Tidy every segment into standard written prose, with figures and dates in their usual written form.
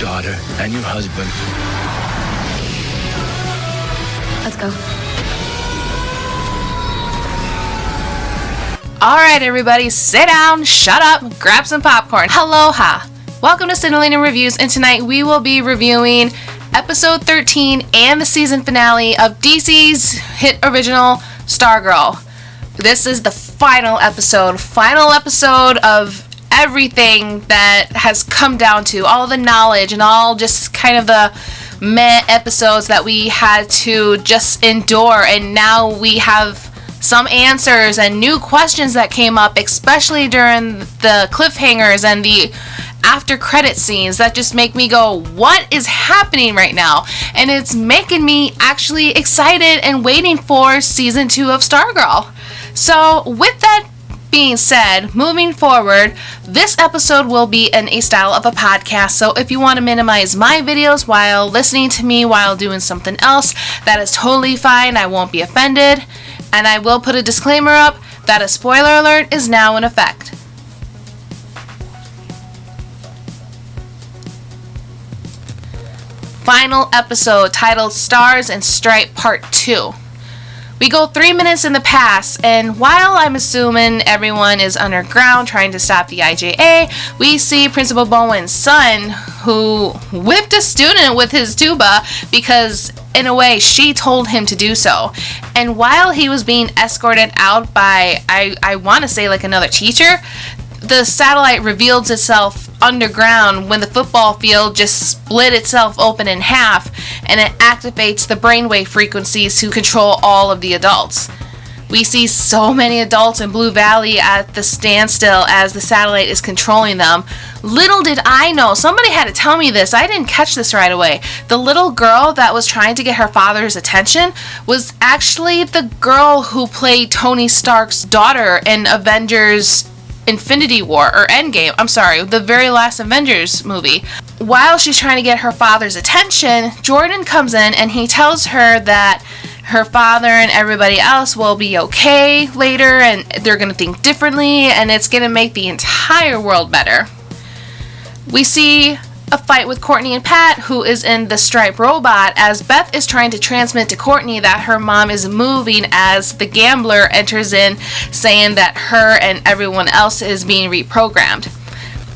daughter and your husband. Let's go. Alright everybody, sit down, shut up, grab some popcorn. Aloha! Welcome to Cyntillating Reviews, and tonight we will be reviewing episode 13 and the season finale of DC's hit original, Stargirl. This is the final episode of everything that has come down to, all the knowledge and all just kind of the meh episodes that we had to just endure, and now we have some answers and new questions that came up, especially during the cliffhangers and the after credit scenes that just make me go, what is happening right now? And it's making me actually excited and waiting for season 2 of Stargirl. So with that being said, moving forward, this episode will be in a style of a podcast, so if you want to minimize my videos while listening to me while doing something else, that is totally fine. I won't be offended, and I will put a disclaimer up that a spoiler alert is now in effect. Final episode titled Stars and Stripe Part 2. We go 3 minutes in the past, and while I'm assuming everyone is underground trying to stop the IJA, we see Principal Bowen's son, who whipped a student with his tuba because, in a way, she told him to do so. And while he was being escorted out by, I want to say like another teacher, the satellite reveals itself underground when the football field just split itself open in half, and it activates the brainwave frequencies to control all of the adults. We see so many adults in Blue Valley at the standstill as the satellite is controlling them. Little did I know, somebody had to tell me this, I didn't catch this right away. The little girl that was trying to get her father's attention was actually the girl who played Tony Stark's daughter in Avengers Infinity War, or Endgame, I'm sorry, the very last Avengers movie. While she's trying to get her father's attention, Jordan comes in and he tells her that her father and everybody else will be okay later, and they're going to think differently, and it's going to make the entire world better. We see a fight with Courtney and Pat, who is in the Stripe robot, as Beth is trying to transmit to Courtney that her mom is moving as the gambler enters in, saying that her and everyone else is being reprogrammed.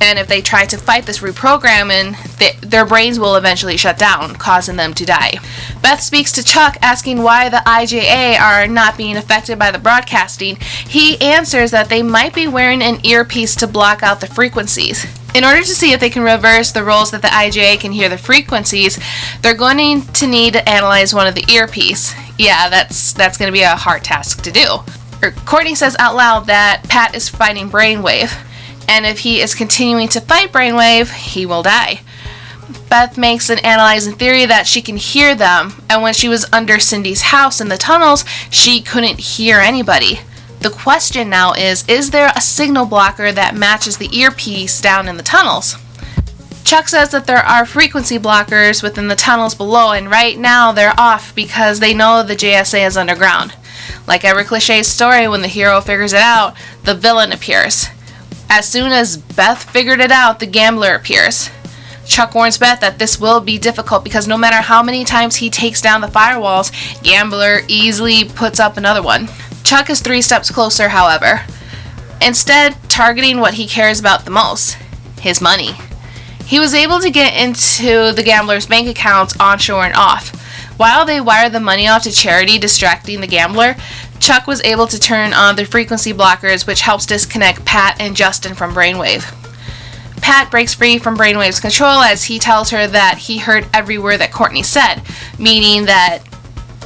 And if they try to fight this reprogramming, their brains will eventually shut down, causing them to die. Beth speaks to Chuck, asking why the IJA are not being affected by the broadcasting. He answers that they might be wearing an earpiece to block out the frequencies. In order to see if they can reverse the roles that the IJA can hear the frequencies, they're going to need to analyze one of the earpiece. Yeah, that's going to be a hard task to do. Courtney says out loud that Pat is fighting Brainwave, and if he is continuing to fight Brainwave, he will die. Beth makes an analyzing theory that she can hear them, and when she was under Cindy's house in the tunnels, she couldn't hear anybody. The question now is there a signal blocker that matches the earpiece down in the tunnels? Chuck says that there are frequency blockers within the tunnels below, and right now they're off because they know the JSA is underground. Like every cliche story, when the hero figures it out, the villain appears. As soon as Beth figured it out, the gambler appears. Chuck warns Beth that this will be difficult because no matter how many times he takes down the firewalls, Gambler easily puts up another one. Chuck is 3 steps closer, however, instead targeting what he cares about the most, his money. He was able to get into the gambler's bank accounts onshore and off. While they wired the money off to charity, distracting the gambler, Chuck was able to turn on the frequency blockers, which helps disconnect Pat and Justin from Brainwave. Pat breaks free from Brainwave's control as he tells her that he heard every word that Courtney said, meaning that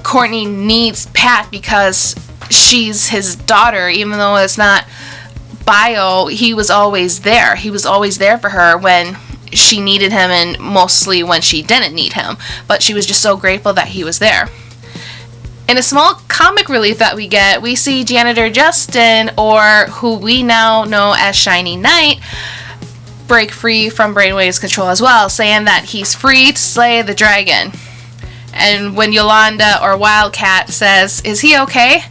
Courtney needs Pat because she's his daughter. Even though it's not bio, he was always there. He was always there for her when she needed him, and mostly when she didn't need him. But she was just so grateful that he was there. In a small comic relief that we get, we see Janitor Justin, or who we now know as Shiny Knight, break free from Brainwave's control as well, saying that he's free to slay the dragon. And when Yolanda, or Wildcat, says, "Is he okay?"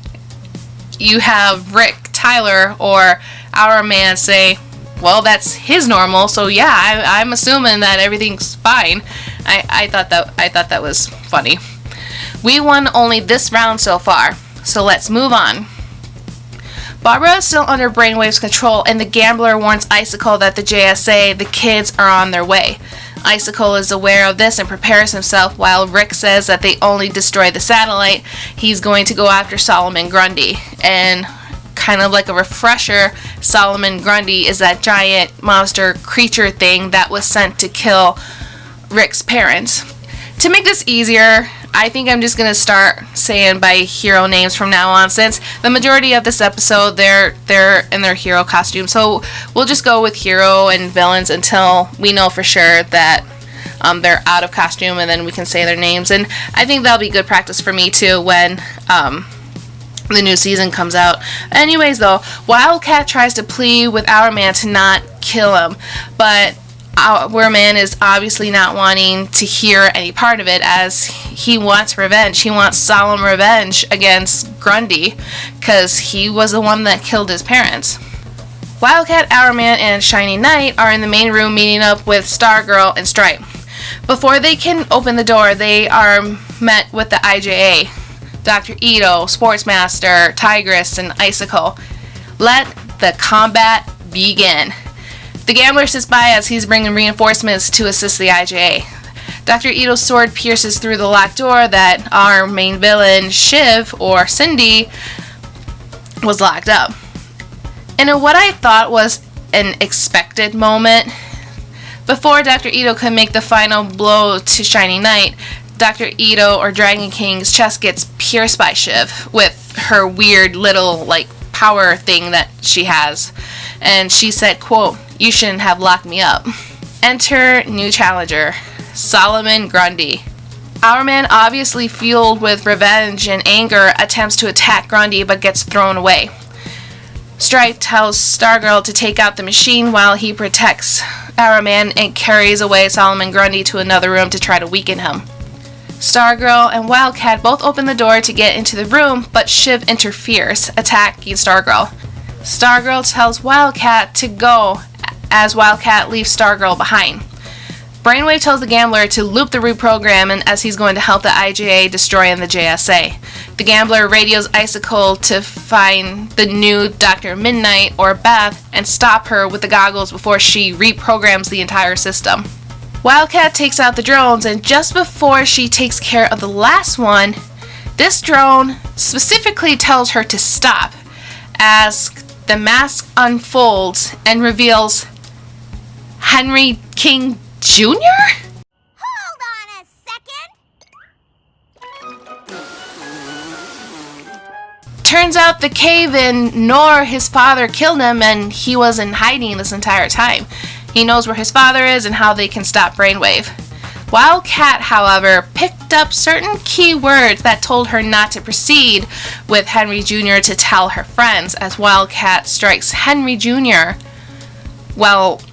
you have Rick Tyler, or Our Man, say, well, that's his normal, so yeah, I'm assuming that everything's fine. I thought that was funny. We won only this round so far, so let's move on. Barbara is still under Brainwave's control, and the gambler warns Icicle that the JSA, the kids, are on their way. Icicle is aware of this and prepares himself, while Rick says that they only destroy the satellite. He's going to go after Solomon Grundy. And kind of like a refresher, Solomon Grundy is that giant monster creature thing that was sent to kill Rick's parents. To make this easier, I think I'm just going to start saying by hero names from now on, since the majority of this episode, they're in their hero costume. So we'll just go with hero and villains until we know for sure that they're out of costume, and then we can say their names. And I think that'll be good practice for me too when the new season comes out. Anyways though, Wildcat tries to plead with Our Man to not kill him, but Our Man is obviously not wanting to hear any part of it, as he wants revenge. He wants solemn revenge against Grundy, because he was the one that killed his parents. Wildcat, Our Man, and Shiny Knight are in the main room meeting up with Stargirl and Stripe. Before they can open the door, they are met with the IJA, Dr. Ito, Sportsmaster, Tigress, and Icicle. Let the combat begin. The gambler sits by as he's bringing reinforcements to assist the IJA. Dr. Ito's sword pierces through the locked door that our main villain, Shiv, or Cindy, was locked up. And in what I thought was an expected moment, before Dr. Ito could make the final blow to Shiny Knight, Dr. Ito, or Dragon King's chest gets pierced by Shiv with her weird little, power thing that she has. And she said, quote, "You shouldn't have locked me up." Enter new challenger, Solomon Grundy. Our Man, obviously fueled with revenge and anger, attempts to attack Grundy but gets thrown away. Stripe tells Stargirl to take out the machine while he protects Our Man and carries away Solomon Grundy to another room to try to weaken him. Stargirl and Wildcat both open the door to get into the room, but Shiv interferes, attacking Stargirl. Stargirl tells Wildcat to go, as Wildcat leaves Stargirl behind. Brainwave tells the gambler to loop the reprogram, and as he's going to help the IJA destroying the JSA. The gambler radios Icicle to find the new Dr. Midnight, or Beth, and stop her with the goggles before she reprograms the entire system. Wildcat takes out the drones, and just before she takes care of the last one, this drone specifically tells her to stop, as the mask unfolds and reveals Henry King Jr.? Hold on a second! Turns out the cave-in nor his father killed him, and he was in hiding this entire time. He knows where his father is and how they can stop Brainwave. Wildcat, however, picked up certain key words that told her not to proceed with Henry Jr. to tell her friends, as Wildcat strikes Henry Jr.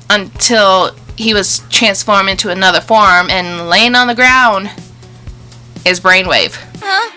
Until he was transformed into another form, and laying on the ground is Brainwave. What?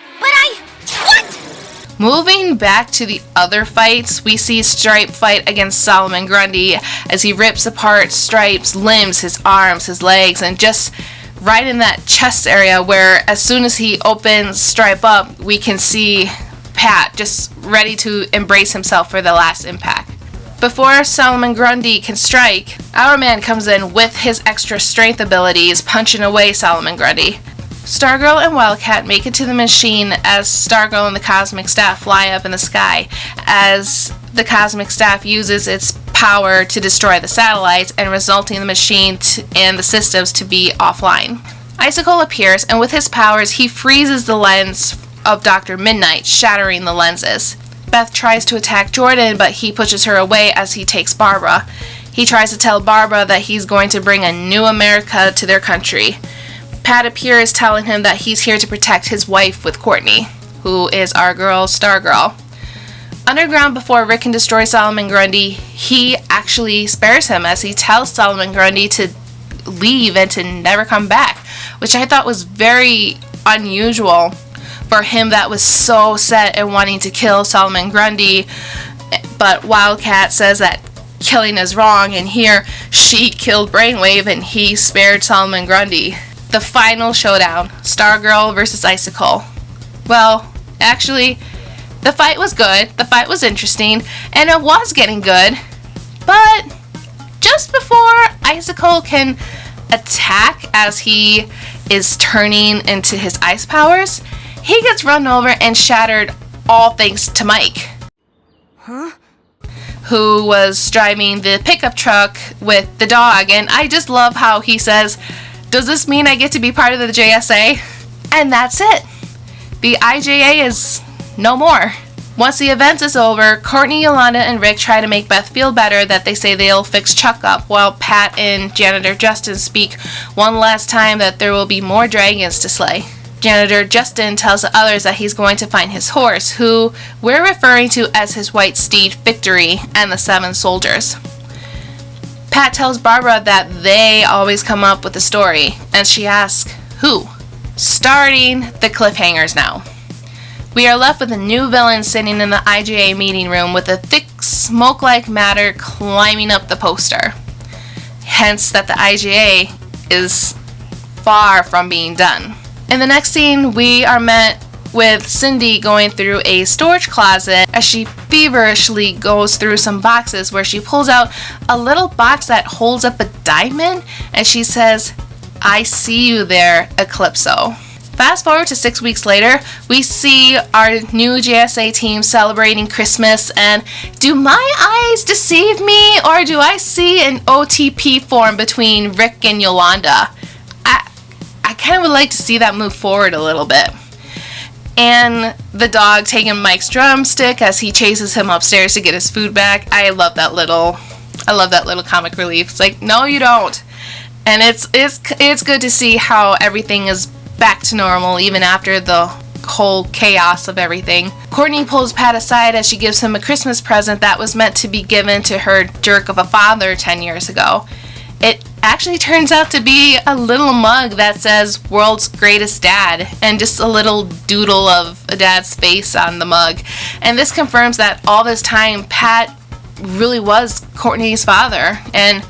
Moving back to the other fights, we see Stripe fight against Solomon Grundy as he rips apart Stripe's limbs, his arms, his legs, and just right in that chest area where as soon as he opens Stripe up, we can see Pat just ready to embrace himself for the last impact. Before Solomon Grundy can strike, Our Man comes in with his extra strength abilities, punching away Solomon Grundy. Stargirl and Wildcat make it to the machine as Stargirl and the Cosmic Staff fly up in the sky, as the Cosmic Staff uses its power to destroy the satellites and resulting the machine and the systems to be offline. Icicle appears, and with his powers he freezes the lens of Dr. Midnight, shattering the lenses. Beth tries to attack Jordan, but he pushes her away as he takes Barbara. He tries to tell Barbara that he's going to bring a new America to their country. Pat appears, telling him that he's here to protect his wife with Courtney, who is our girl, Stargirl. Underground, before Rick can destroy Solomon Grundy, he actually spares him as he tells Solomon Grundy to leave and to never come back, which I thought was very unusual for him that was so set and wanting to kill Solomon Grundy. But Wildcat says that killing is wrong, and here she killed Brainwave and he spared Solomon Grundy. The final showdown, Stargirl versus Icicle. Well, actually, the fight was good, the fight was interesting, and it was getting good, but just before Icicle can attack as he is turning into his ice powers, he gets run over and shattered, all thanks to Mike. Who was driving the pickup truck with the dog, and I just love how he says, "Does this mean I get to be part of the JSA?" And that's it. The IJA is no more. Once the event is over, Courtney, Yolanda, and Rick try to make Beth feel better that they say they'll fix Chuck up, while Pat and Janitor Justin speak one last time that there will be more dragons to slay. Janitor Justin tells the others that he's going to find his horse, who we're referring to as his white steed Victory, and the 7 soldiers. Pat tells Barbara that they always come up with a story, and she asks, who? Starting the cliffhangers now. We are left with a new villain sitting in the IJA meeting room with a thick smoke-like matter climbing up the poster. Hence that the IJA is far from being done. In the next scene, we are met with Cindy going through a storage closet as she feverishly goes through some boxes, where she pulls out a little box that holds up a diamond, and she says, "I see you there, Eclipso." Fast forward to 6 weeks later, we see our new JSA team celebrating Christmas, and do my eyes deceive me, or do I see an OTP form between Rick and Yolanda? I kind of would like to see that move forward a little bit. And the dog taking Mike's drumstick as he chases him upstairs to get his food back. I love that little comic relief. It's like, no, you don't. And it's good to see how everything is back to normal even after the whole chaos of everything. Courtney pulls Pat aside as she gives him a Christmas present that was meant to be given to her jerk of a father 10 years ago. It actually turns out to be a little mug that says "World's Greatest Dad," and just a little doodle of a dad's face on the mug. And this confirms that all this time Pat really was Courtney's father, and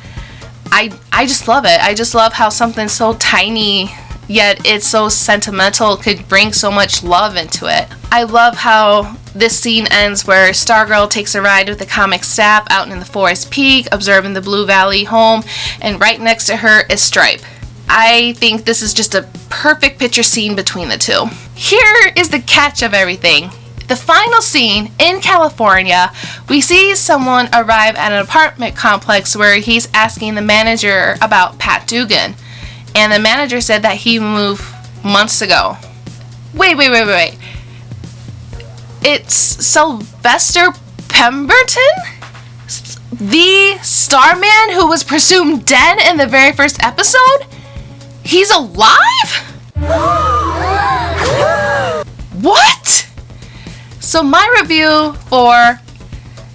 I just love it. I just love how something so tiny yet it's so sentimental could bring so much love into it. I love how this scene ends where Stargirl takes a ride with the comic staff out in the forest peak, observing the Blue Valley home, and right next to her is Stripe. I think this is just a perfect picture scene between the two. Here is the catch of everything. The final scene in California, we see someone arrive at an apartment complex where he's asking the manager about Pat Dugan. And the manager said that he moved months ago. Wait. It's Sylvester Pemberton? The Starman who was presumed dead in the very first episode? He's alive? What? So my review for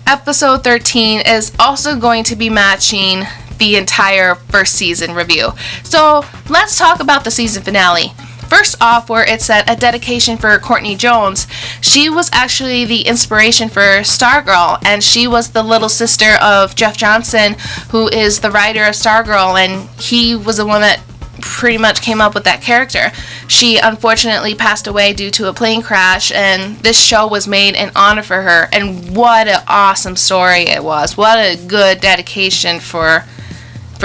episode 13 is also going to be matching the entire first season review. So let's talk about the season finale. First off, where it said a dedication for Courtney Jones, she was actually the inspiration for Stargirl, and she was the little sister of Jeff Johnson, who is the writer of Stargirl, and he was the one that pretty much came up with that character. She unfortunately passed away due to a plane crash, and this show was made in honor for her, and what an awesome story it was. What a good dedication for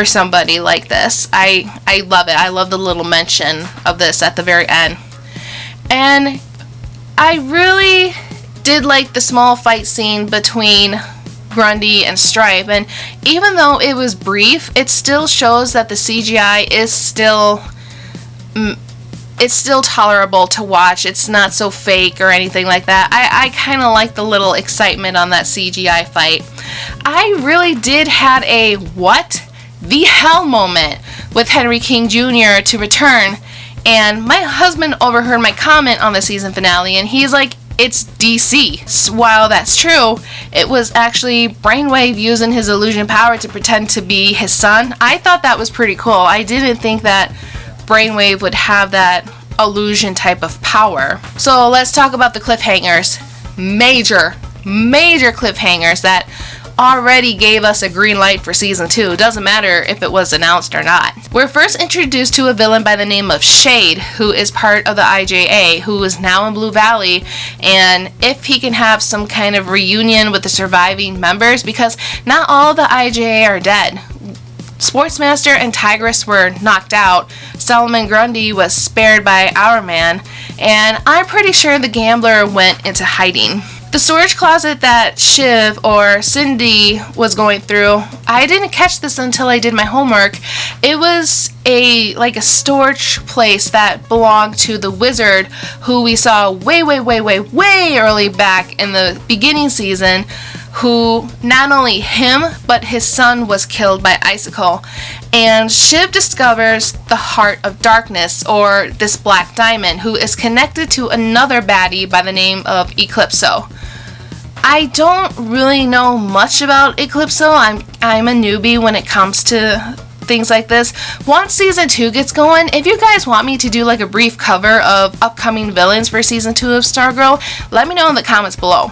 somebody like this. I love it. I love the little mention of this at the very end. And I really did like the small fight scene between Grundy and Stripe, and even though it was brief, it still shows that the CGI is still tolerable to watch. It's not so fake or anything like that. I kind of like the little excitement on that CGI fight. I really did had a what the hell moment with Henry King Jr. to return, and my husband overheard my comment on the season finale, and he's like, it's DC. So while that's true, it was actually Brainwave using his illusion power to pretend to be his son. I thought that was pretty cool. I didn't think that Brainwave would have that illusion type of power. So let's talk about the cliffhangers. Major cliffhangers that already gave us a green light for season 2. It doesn't matter if it was announced or not. We're first introduced to a villain by the name of Shade, who is part of the IJA, who is now in Blue Valley, and if he can have some kind of reunion with the surviving members, because not all the IJA are dead. Sportsmaster and Tigress were knocked out. Solomon Grundy was spared by Our Man, and I'm pretty sure the Gambler went into hiding. The storage closet that Shiv or Cindy was going through, I didn't catch this until I did my homework. It was a storage place that belonged to the wizard who we saw way early back in the beginning season, who not only him but his son was killed by Icicle. And Shiv discovers the Heart of Darkness, or this black diamond, who is connected to another baddie by the name of Eclipso. I don't really know much about Eclipso. I'm a newbie when it comes to things like this. Once season 2 gets going, if you guys want me to do like a brief cover of upcoming villains for season 2 of Stargirl, let me know in the comments below.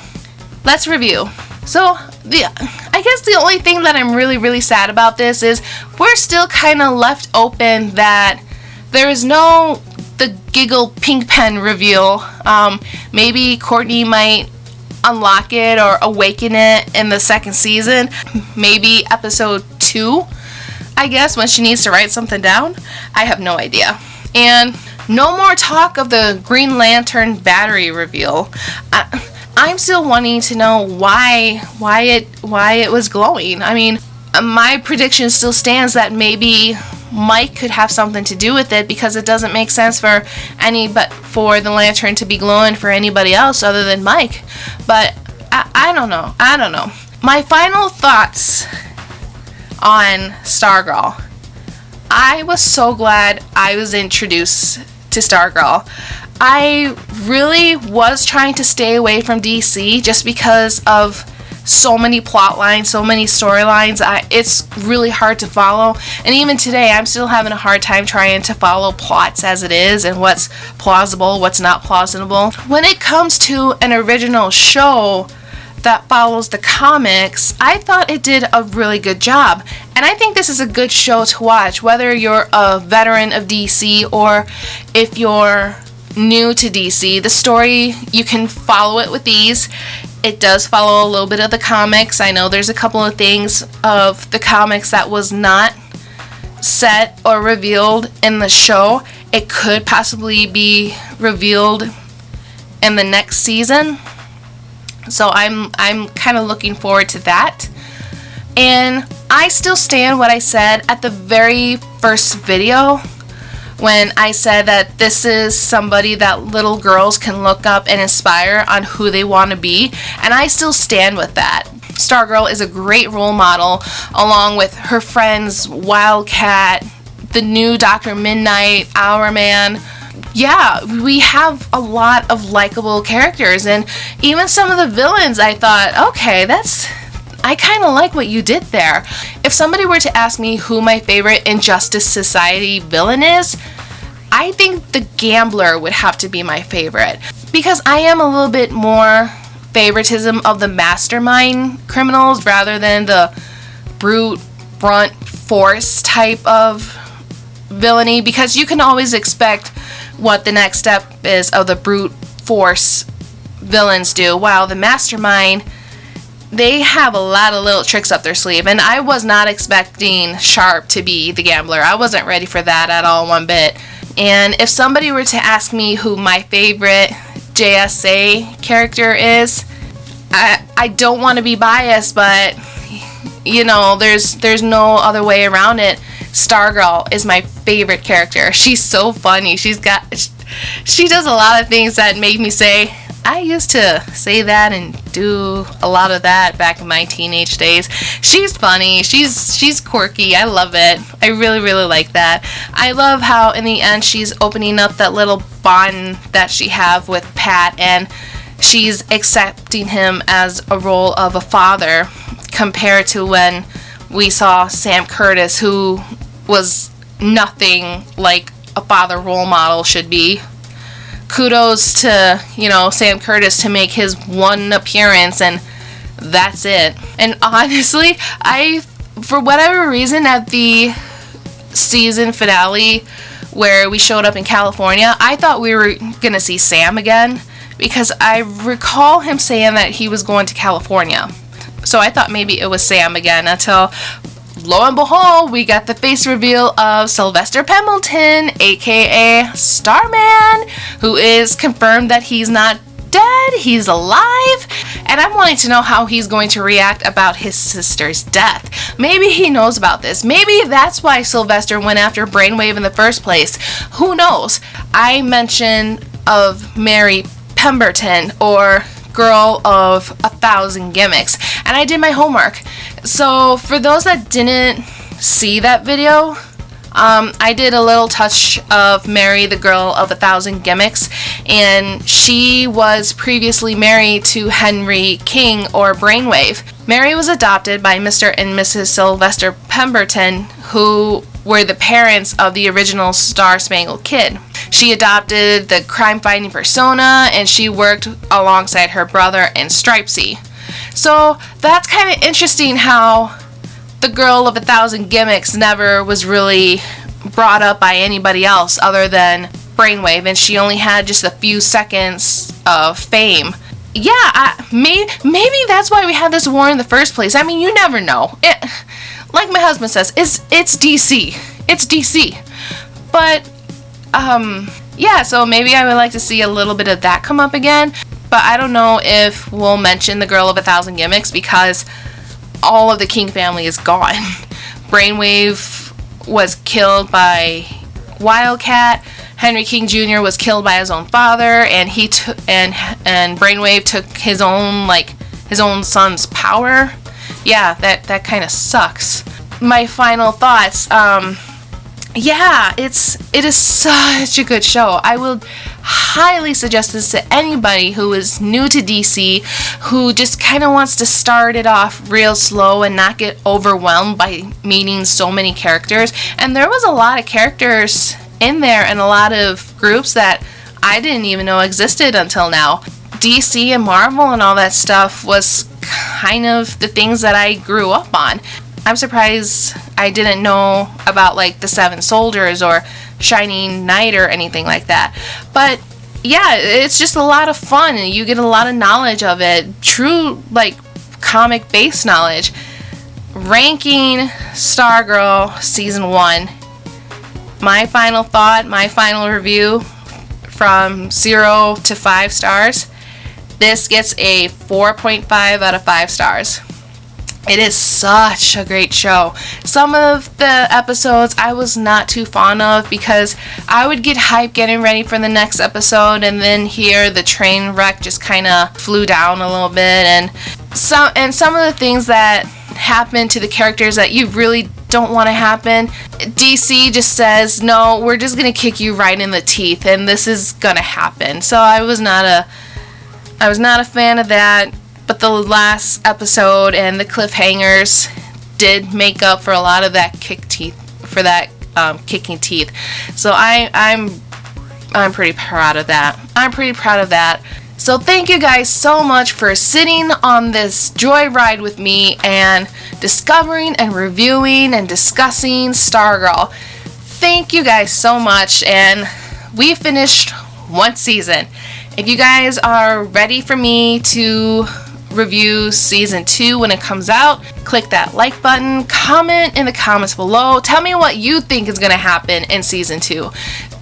Let's review. So, I guess the only thing that I'm really sad about this is we're still kind of left open that there is no the Giggle Pink Pen reveal. Maybe Courtney might unlock it or awaken it in the second season. Maybe episode 2, I guess, when she needs to write something down. I have no idea. And no more talk of the Green Lantern battery reveal. I'm still wanting to know why it was glowing. I mean, my prediction still stands that maybe Mike could have something to do with it, because it doesn't make sense for for the lantern to be glowing for anybody else other than Mike. But I don't know. My final thoughts on Stargirl. I was so glad I was introduced to Stargirl. I really was trying to stay away from DC just because of so many plot lines, so many storylines. It's really hard to follow, and even today I'm still having a hard time trying to follow plots as it is and what's plausible, what's not plausible. When it comes to an original show that follows the comics, I thought it did a really good job, and I think this is a good show to watch, whether you're a veteran of DC or if you're new to DC. The story, you can follow it with ease. It does follow a little bit of the comics. I know there's a couple of things of the comics that was not set or revealed in the show. It could possibly be revealed in the next season. So I'm kind of looking forward to that. And I still stand what I said at the very first video, when I said that this is somebody that little girls can look up and inspire on who they want to be, and I still stand with that. Stargirl is a great role model, along with her friends Wildcat, the new Dr. Midnight, Our Man. Yeah, we have a lot of likable characters, and even some of the villains, I thought, okay, I kind of like what you did there. If somebody were to ask me who my favorite Injustice Society villain is, I think the Gambler would have to be my favorite, because I am a little bit more favoritism of the mastermind criminals rather than the brute brunt force type of villainy, because you can always expect what the next step is of the brute force villains do, while the mastermind, they have a lot of little tricks up their sleeve, and I was not expecting Sharp to be the Gambler. I wasn't ready for that at all, one bit. And if somebody were to ask me who my favorite JSA character is, I don't want to be biased, but you know, there's no other way around it. Stargirl is my favorite character. She's so funny. She does a lot of things that make me say, I used to say that and do a lot of that back in my teenage days. She's funny. She's quirky. I love it. I really like that. I love how in the end she's opening up that little bond that she have with Pat, and she's accepting him as a role of a father, compared to when we saw Sam Curtis, who was nothing like a father role model should be. Kudos to, Sam Curtis to make his one appearance, and that's it. And honestly, for whatever reason, at the season finale where we showed up in California, I thought we were gonna see Sam again, because I recall him saying that he was going to California. So I thought maybe it was Sam again, until lo and behold, we got the face reveal of Sylvester Pendleton, aka Starman, who is confirmed that he's not dead, he's alive, and I'm wanting to know how he's going to react about his sister's death. Maybe he knows about this. Maybe that's why Sylvester went after Brainwave in the first place. Who knows? I mentioned of Mary Pemberton, or Girl of 1,000 Gimmicks, and I did my homework. So for those that didn't see that video, I did a little touch of Mary, the Girl of 1,000 Gimmicks, and she was previously married to Henry King, or Brainwave. Mary was adopted by Mr. and Mrs. Sylvester Pemberton, who were the parents of the original Star Spangled Kid. She adopted the crime-fighting persona, and she worked alongside her brother and Stripesy. So that's kind of interesting how the Girl of 1,000 Gimmicks never was really brought up by anybody else other than Brainwave, and she only had just a few seconds of fame. Yeah, maybe that's why we had this war in the first place. I mean, you never know. Like my husband says, it's DC. It's DC. But, yeah, so maybe I would like to see a little bit of that come up again. But I don't know if we'll mention the Girl of 1,000 Gimmicks, because all of the King family is gone. Brainwave was killed by Wildcat. Henry King Jr. was killed by his own father, and and Brainwave took his own son's power. Yeah, that kind of sucks. My final thoughts. Yeah, it is such a good show. I will highly suggest this to anybody who is new to DC, who just kind of wants to start it off real slow and not get overwhelmed by meeting so many characters. And there was a lot of characters in there, and a lot of groups that I didn't even know existed until now. DC and Marvel and all that stuff was kind of the things that I grew up on. I'm surprised I didn't know about like the Seven Soldiers or Shining Knight or anything like that. But yeah, it's just a lot of fun, and you get a lot of knowledge of it. True, like, comic-based knowledge. Ranking Stargirl Season 1. My final thought, my final review, from 0 to 5 stars. This gets a 4.5 out of 5 stars. It is such a great show. Some of the episodes I was not too fond of, because I would get hyped getting ready for the next episode, and then here the train wreck just kind of flew down a little bit, and some of the things that happen to the characters that you really don't want to happen, DC just says, no, we're just going to kick you right in the teeth, and this is going to happen. So I was not a fan of that. But the last episode and the cliffhangers did make up for a lot of that kicking teeth. So I'm pretty proud of that. So thank you guys so much for sitting on this joyride with me and discovering and reviewing and discussing Stargirl. Thank you guys so much, and we finished one season. If you guys are ready for me to review season 2 when it comes out, click that like button, comment in the comments below, tell me what you think is going to happen in season 2.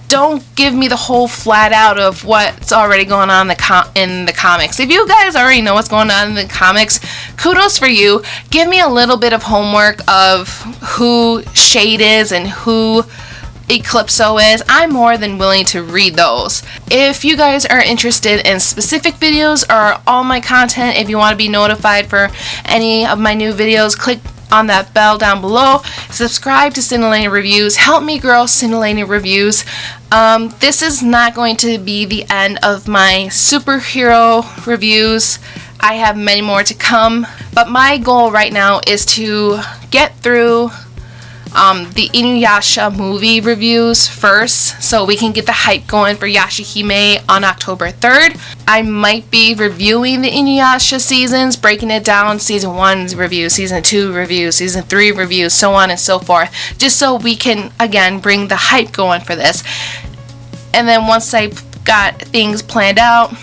Don't give me the whole flat out of what's already going on in the comics. If you guys already know what's going on in the comics, kudos for you. Give me a little bit of homework of who Shade is and who Eclipso is. I'm more than willing to read those. If you guys are interested in specific videos or all my content, if you want to be notified for any of my new videos, click on that bell down below. Subscribe to Cyntillating Reviews. Help me grow Cyntillating Reviews. This is not going to be the end of my superhero reviews. I have many more to come, but my goal right now is to get through the Inuyasha movie reviews first, so we can get the hype going for Yashahime on October 3rd. I might be reviewing the Inuyasha seasons, breaking it down, season 1's review, season 2 review, season 3 review, so on and so forth, just so we can, again, bring the hype going for this. And then once I got things planned out,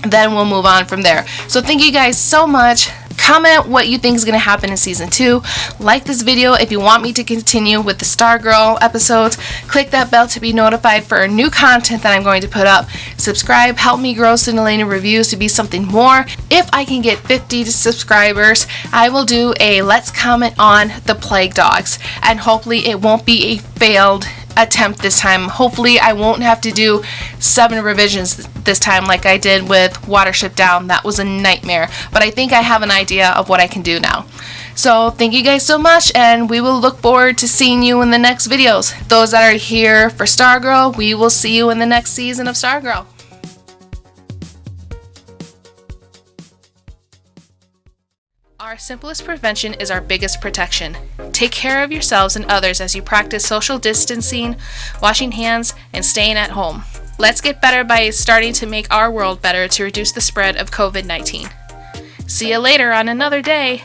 then we'll move on from there. So thank you guys so much. Comment what you think is going to happen in season 2. Like this video if you want me to continue with the Stargirl episodes. Click that bell to be notified for new content that I'm going to put up. Subscribe, help me grow Cyntillating reviews to be something more. If I can get 50 subscribers, I will do a let's comment on the Plague Dogs, and hopefully it won't be a failed attempt this time. Hopefully I won't have to do 7 revisions this time like I did with Watership Down. That was a nightmare, but I think I have an idea of what I can do now. So thank you guys so much, and we will look forward to seeing you in the next videos. Those that are here for Stargirl, we will see you in the next season of Stargirl. Our simplest prevention is our biggest protection. Take care of yourselves and others as you practice social distancing, washing hands, and staying at home. Let's get better by starting to make our world better to reduce the spread of COVID-19. See you later on another day.